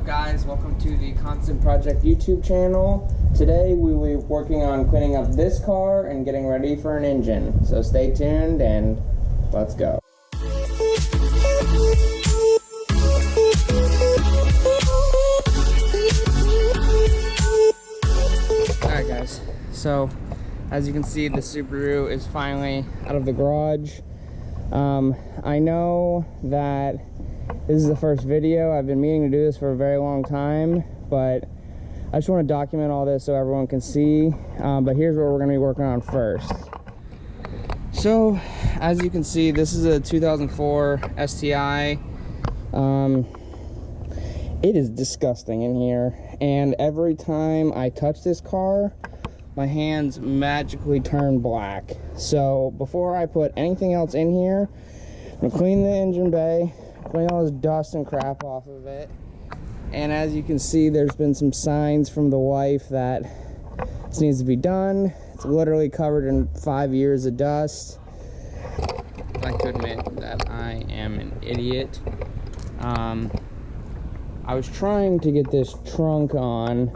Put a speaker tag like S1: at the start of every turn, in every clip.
S1: up, guys? Welcome to the Constant Project YouTube channel. Today we will be working on cleaning up this car and getting ready for an engine. So stay tuned and let's go. Alright guys, so as you can see, the Subaru is finally out of the garage. I know that this is the first video. I've been meaning to do this for a very long time, but I just want to document all this so everyone can see. But here's what we're going to be working on first. So, as you can see, this is a 2004 STI. It is disgusting in here, and every time I touch this car, my hands magically turn black. So before I put anything else in here, I'm going to clean the engine bay, clean all this dust and crap off of it. And as you can see, there's been some signs from the wife that this needs to be done. It's literally covered in 5 years of dust. I have to admit that I am an idiot. I was trying to get this trunk on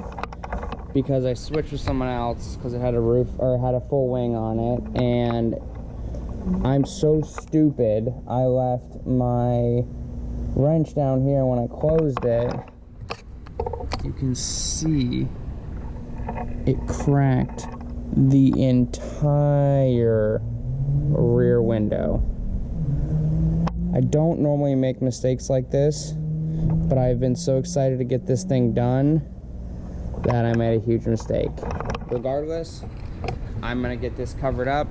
S1: because I switched with someone else because it had a roof, or it had a full wing on it, and I'm so stupid, I left my wrench down here. When I closed it, you can see it cracked the entire rear window. I don't normally make mistakes like this, but I've been so excited to get this thing done that I made a huge mistake. Regardless, I'm gonna get this covered up.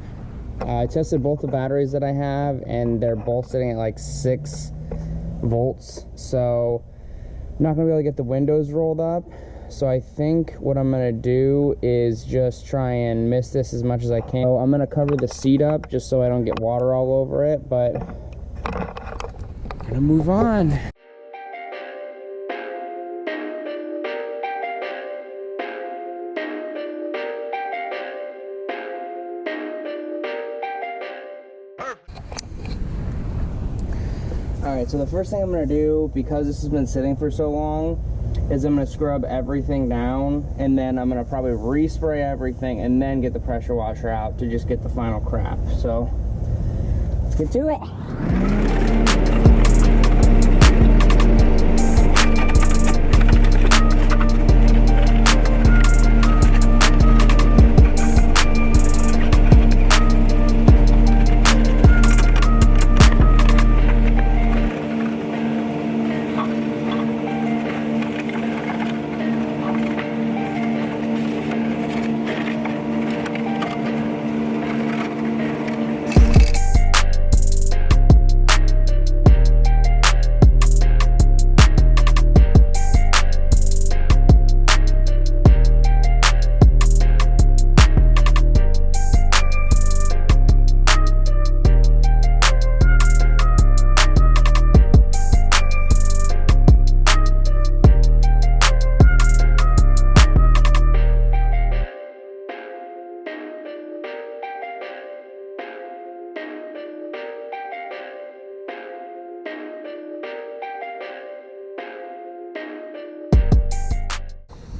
S1: I tested both the batteries that I have, and they're both sitting at like 6 volts, so I'm not gonna be able to get the windows rolled up. So I think what I'm gonna do is just try and mist this as much as I can. So I'm gonna cover the seat up just so I don't get water all over it, but I'm gonna move on. Alright, so the first thing I'm going to do, because this has been sitting for so long, is I'm going to scrub everything down, and then I'm going to probably respray everything and then get the pressure washer out to just get the final crap. So, let's get to it.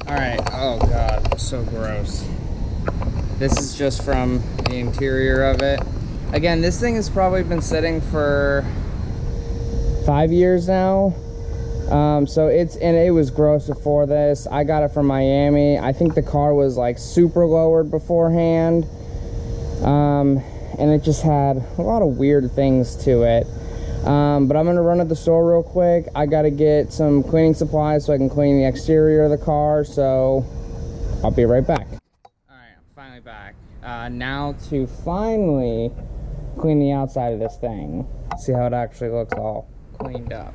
S1: Alright, oh god, so gross. This is just from the interior of it. Again, this thing has probably been sitting for 5 years now. It was gross before this. I got it from Miami. I think the car was like super lowered beforehand. And it just had a lot of weird things to it. But I'm gonna run to the store real quick. I gotta get some cleaning supplies so I can clean the exterior of the car, so I'll be right back. Alright, I'm finally back. Now to finally clean the outside of this thing. See how it actually looks all cleaned up.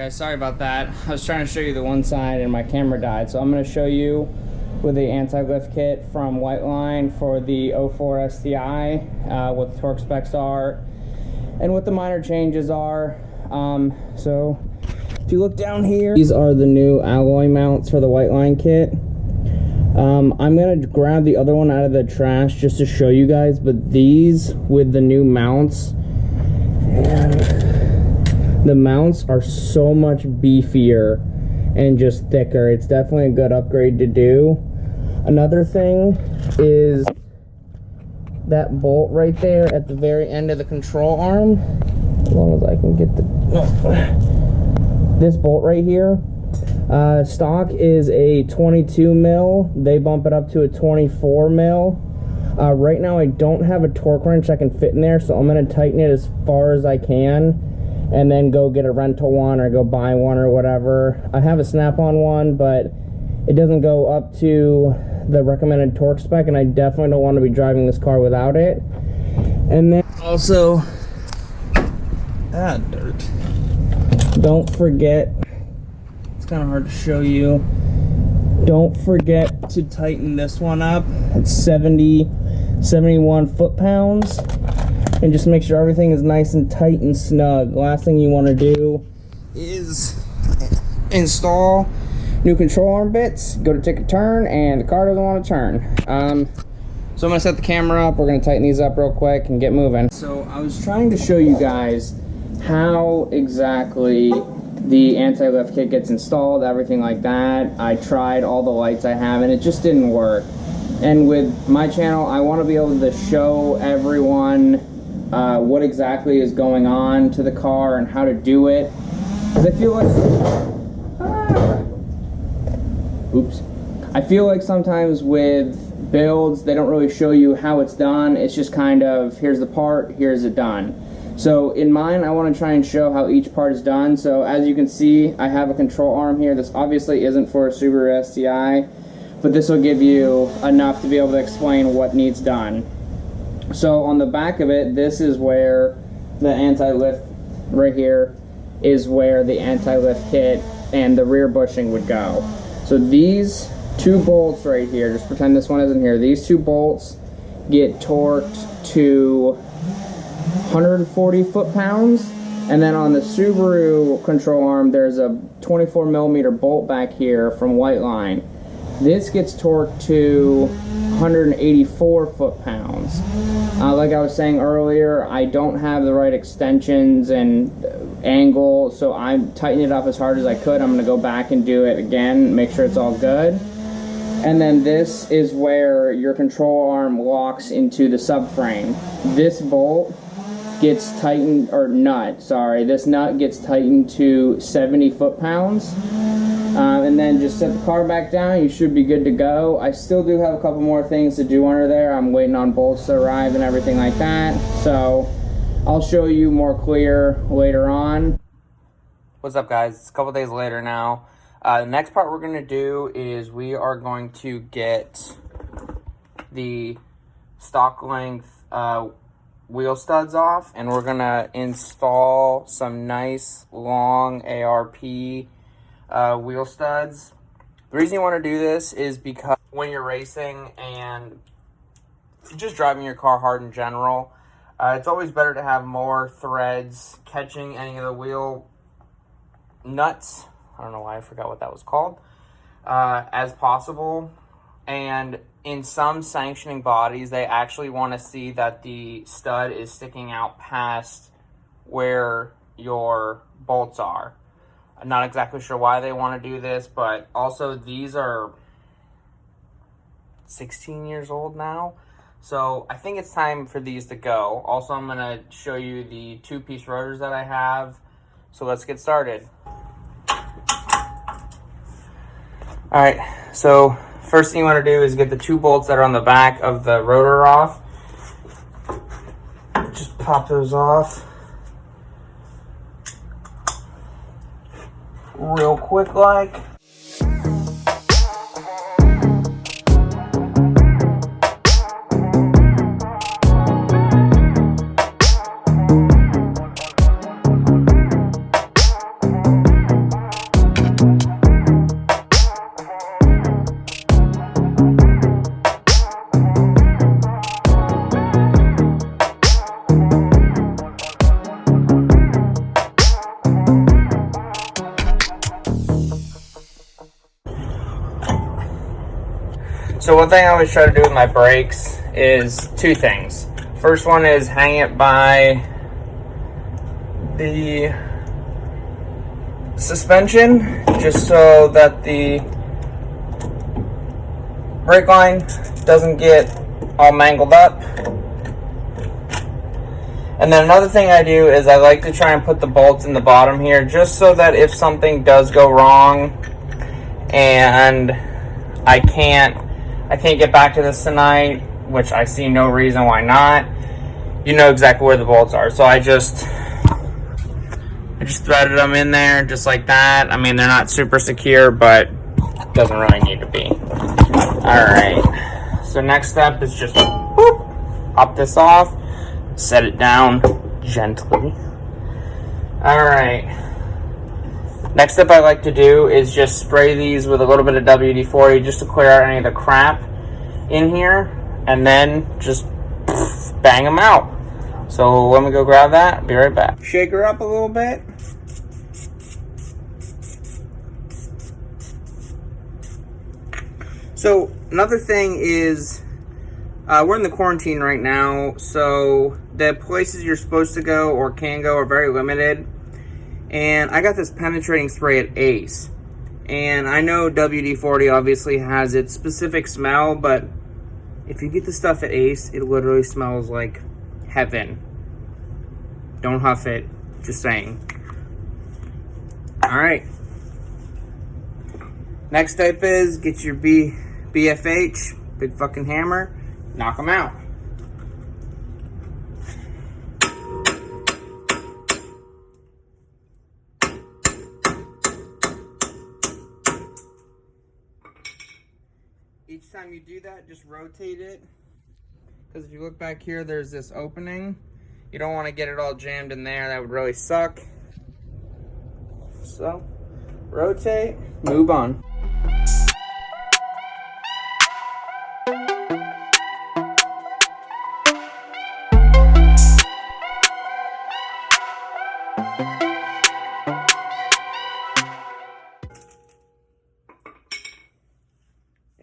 S1: guys, sorry about that. I was trying to show you the one side and my camera died, so I'm going to show you with the anti-lift kit from Whiteline for the 04 STI, what the torque specs are and what the minor changes are. So if you look down here, these are the new alloy mounts for the Whiteline kit. I'm gonna grab the other one out of the trash just to show you guys, but these with the new mounts, and the mounts are so much beefier and just thicker. It's definitely a good upgrade to do. Another thing is that bolt right there at the very end of the control arm. As long as I can get the this bolt right here. Stock is a 22 mil. They bump it up to a 24 mil. Right now I don't have a torque wrench I can fit in there, so I'm going to tighten it as far as I can and then go get a rental one or go buy one or whatever. I have a snap-on one, but it doesn't go up to the recommended torque spec, and I definitely don't want to be driving this car without it. And then also, dirt. Don't forget, it's kind of hard to show you, don't forget to tighten this one up. It's 71 foot-pounds, and just make sure everything is nice and tight and snug. Last thing you want to do is install new control arm bits, go to take a turn, and the car doesn't want to turn. So I'm going to set the camera up, we're going to tighten these up real quick and get moving. So I was trying to show you guys how exactly the anti-lift kit gets installed, everything like that. I tried all the lights I have and it just didn't work. And with my channel, I want to be able to show everyone what exactly is going on to the car and how to do it. Because I feel like... Oops. I feel like sometimes with builds, they don't really show you how it's done. It's just kind of, here's the part, here's it done. So in mine, I want to try and show how each part is done. So as you can see, I have a control arm here. This obviously isn't for a Subaru STI, but this will give you enough to be able to explain what needs done. So on the back of it, this is where the anti-lift, right here, is where the anti-lift kit and the rear bushing would go. So these two bolts right here, just pretend this one isn't here, these two bolts get torqued to 140 foot-pounds, and then on the Subaru control arm there's a 24 millimeter bolt back here from Whiteline. This gets torqued to 184 foot-pounds. Like I was saying earlier, I don't have the right extensions and angle, so I'm tightening it up as hard as I could. I'm going to go back and do it again, make sure it's all good. And then this is where your control arm locks into the subframe. This bolt gets tightened, or nut, sorry, this nut gets tightened to 70 foot-pounds. And then just set the car back down, you should be good to go. I still do have a couple more things to do under there. I'm waiting on bolts to arrive and everything like that. So I'll show you more clear later on. What's up, guys? It's a couple days later now. The next part we're going to do is we are going to get the stock length wheel studs off, and we're going to install some nice long ARP wheel studs. The reason you want to do this is because when you're racing and just driving your car hard in general, it's always better to have more threads catching any of the wheel nuts, I don't know why I forgot what that was called, as possible. And in some sanctioning bodies, they actually want to see that the stud is sticking out past where your bolts are. I'm not exactly sure why they want to do this, but also these are 16 years old now. So I think it's time for these to go. Also, I'm going to show you the two-piece rotors that I have. So let's get started. Alright, so first thing you want to do is get the two bolts that are on the back of the rotor off. Just pop those off real quick like. So one thing I always try to do with my brakes is two things. First one is hang it by the suspension, just so that the brake line doesn't get all mangled up. And then another thing I do is I like to try and put the bolts in the bottom here, just so that if something does go wrong and I can't get back to this tonight, which I see no reason why not, you know exactly where the bolts are. So I just threaded them in there just like that. I mean, they're not super secure, but it doesn't really need to be. Alright, so next step is just whoop, pop this off, set it down gently. Alright, next step I like to do is just spray these with a little bit of WD-40 just to clear out any of the crap in here, and then just bang them out. So let me go grab that, be right back. Shake her up a little bit. So another thing is, we're in the quarantine right now, so the places you're supposed to go or can go are very limited. And I got this penetrating spray at Ace. And I know WD-40 obviously has its specific smell, but if you get the stuff at Ace, it literally smells like heaven. Don't huff it, just saying. Alright. Next step is get your BFH, big fucking hammer, knock them out. Each time you do that, just rotate it, because if you look back here, there's this opening. You don't want to get it all jammed in there, that would really suck. So, rotate, move on.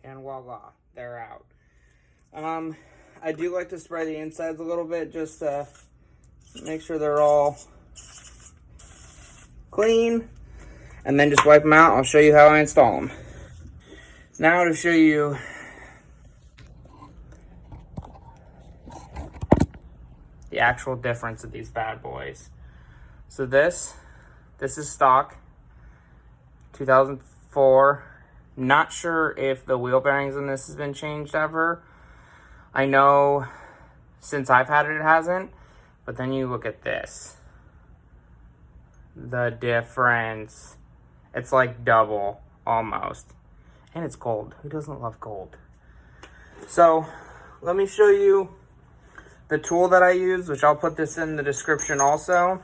S1: And voila, they're out. I do like to spray the insides a little bit just to make sure they're all clean, and then just wipe them out. I'll show you how I install them. Now to show you the actual difference of these bad boys. So this is stock, 2004. Not sure if the wheel bearings in this has been changed ever. I know since I've had it, it hasn't. But then you look at this. The difference. It's like double, almost. And it's gold. Who doesn't love gold? So, let me show you the tool that I use, which I'll put this in the description also.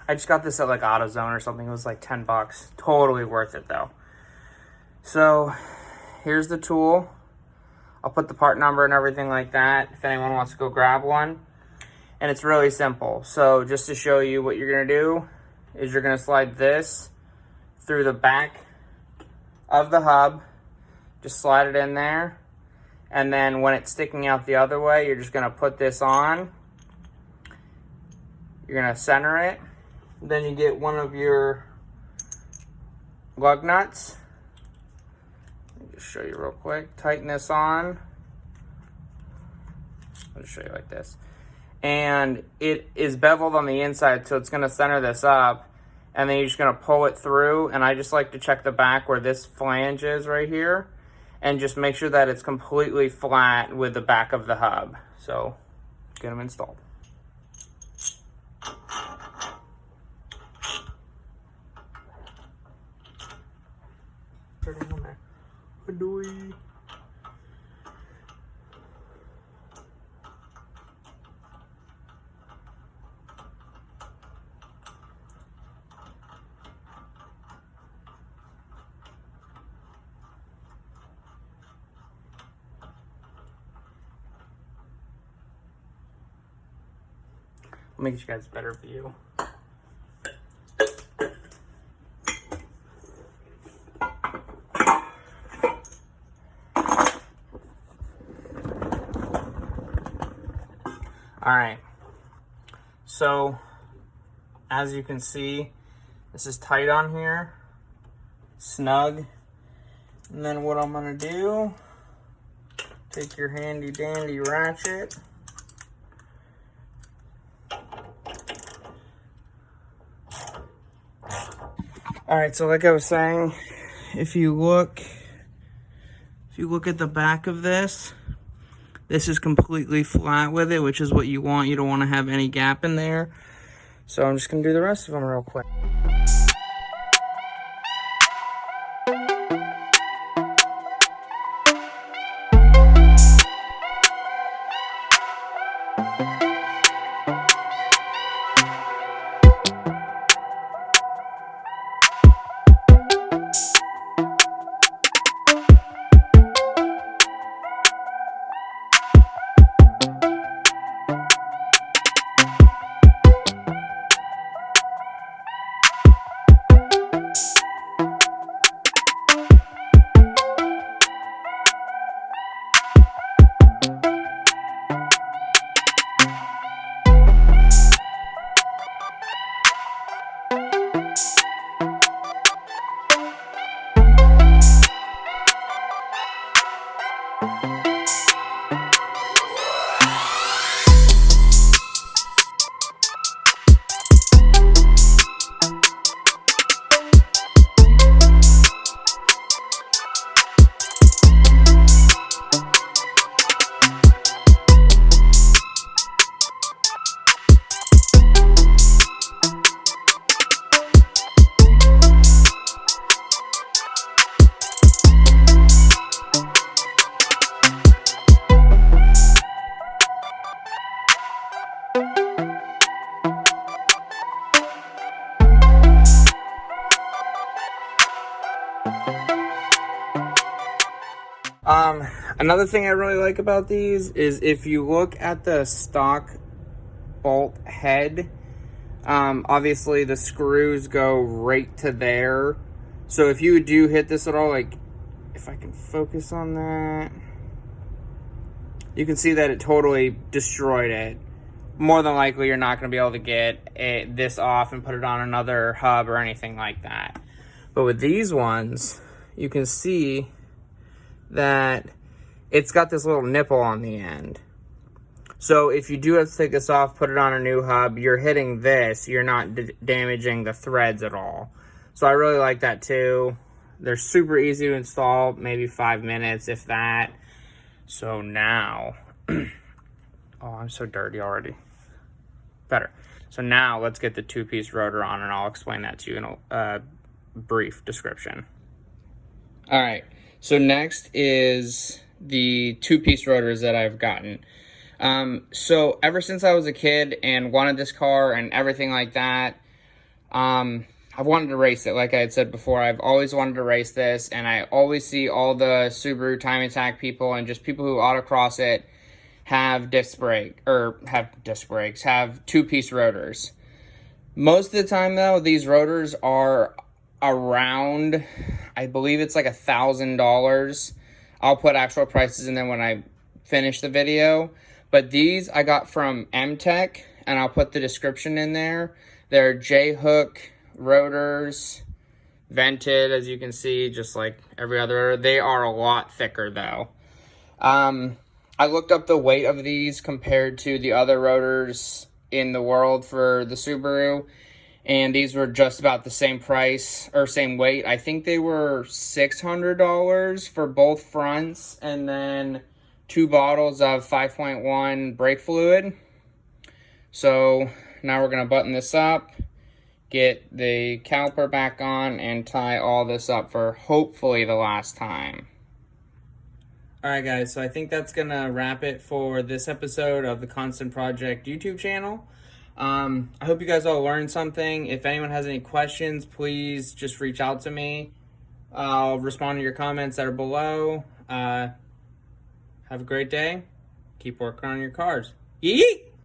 S1: I just got this at like AutoZone or something. It was like 10 bucks. Totally worth it though. So, here's the tool. I'll put the part number and everything like that if anyone wants to go grab one. And it's really simple. So, just to show you what you're going to do is you're going to slide this through the back of the hub. Just slide it in there. And then when it's sticking out the other way, you're just going to put this on. You're going to center it. Then you get one of your lug nuts. Show you real quick. Tighten this on. I'll just show you like this. And it is beveled on the inside, so it's going to center this up. And then you're just going to pull it through. And I just like to check the back where this flange is right here. And just make sure that it's completely flat with the back of the hub. So, get them installed. Put it on there. Adoy. I'll make you guys a better view. Alright, so as you can see, this is tight on here, snug. And then what I'm gonna do, take your handy dandy ratchet, alright, so like I was saying, if you look at the back of this is completely flat with it, which is what you want. You don't want to have any gap in there. So I'm just gonna do the rest of them real quick. Another thing I really like about these is if you look at the stock bolt head, obviously the screws go right to there. So if you do hit this at all, like if I can focus on that, you can see that it totally destroyed it. More than likely you're not going to be able to get this off and put it on another hub or anything like that. But with these ones, you can see that it's got this little nipple on the end. So if you do have to take this off, put it on a new hub, you're hitting this, you're not damaging the threads at all. So I really like that too. They're super easy to install, maybe 5 minutes, if that. So now, oh, I'm so dirty already. Better. So now let's get the 2-piece rotor on and I'll explain that to you in a brief description. All right, so next is the 2-piece rotors that I've gotten. So ever since I was a kid and wanted this car and everything like that, I've wanted to race it. Like I had said before, I've always wanted to race this, and I always see all the Subaru time attack people and just people who autocross it have disc brakes, have 2-piece rotors. Most of the time though, these rotors are around, I believe it's like $1,000. I'll put actual prices in there when I finish the video. But these I got from MTech, and I'll put the description in there. They're J-hook rotors, vented, as you can see, just like every other rotor. They are a lot thicker though. I looked up the weight of these compared to the other rotors in the world for the Subaru, and these were just about the same price, or same weight. I think they were $600 for both fronts, and then 2 bottles of 5.1 brake fluid. So now we're going to button this up, get the caliper back on, and tie all this up for hopefully the last time. Alright guys, so I think that's going to wrap it for this episode of the Constant Project YouTube channel. I hope you guys all learned something. If anyone has any questions, please just reach out to me. I'll respond to your comments that are below. Have a great day. Keep working on your cars. Yeet!